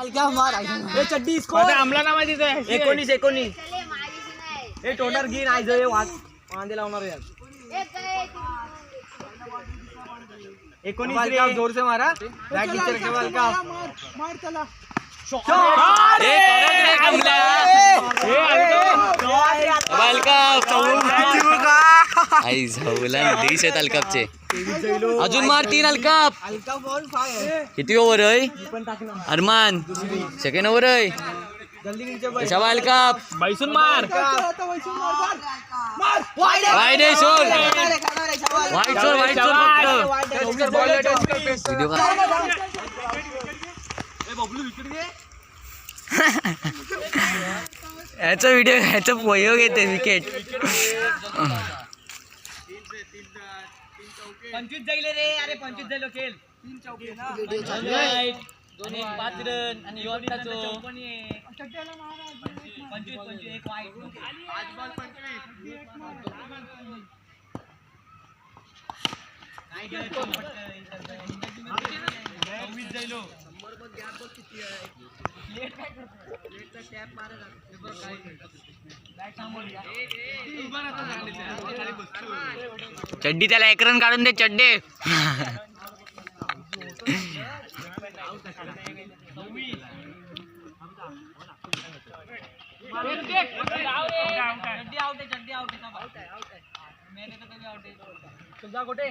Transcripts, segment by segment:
चड्डी आमला नाव माहिती 19 हे टोटर घे नाही जो वांदे लावणार यार 19 जोर से मारा बैक टीचर के बॉल का मार चला आई झावला देश आहेत अलकापचे अजून मार 3 अलकाप किती ओव्हर आहे अरमान सेकंड ओव्हर आहे शबा अलकाप बैसून मार वाईड आहे सोल वाईड सोल व्हिडिओ याचा व्हिडिओ ह्याचा प्रयोग येते विकेट 25 जाईले रे अरे 25 जाईलो खेळ 3 चौके ना 2 1 5 रन आणि योटाचो 25 एक वाईट आज बॉल 25 नाही गेलं जाईलो नंबर बघ गॅप बघ किती आहे लेट काय करतो लेटचा टॅप मारला बघ काय बॅक थांबवली उभा राहतो खाली बसतो चड्डी त्याला 1 रन काढून दे चड्डे तुझा कुठे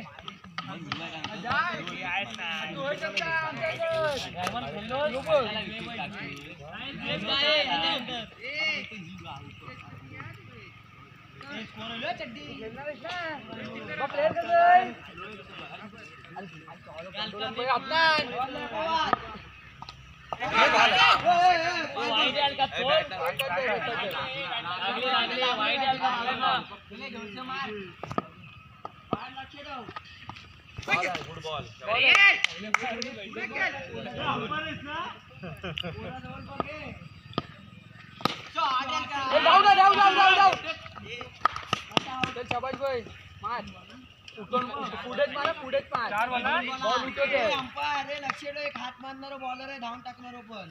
एक हात मारणार बॉलर आहे धावून टाकणार पण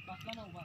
बसला ना उभा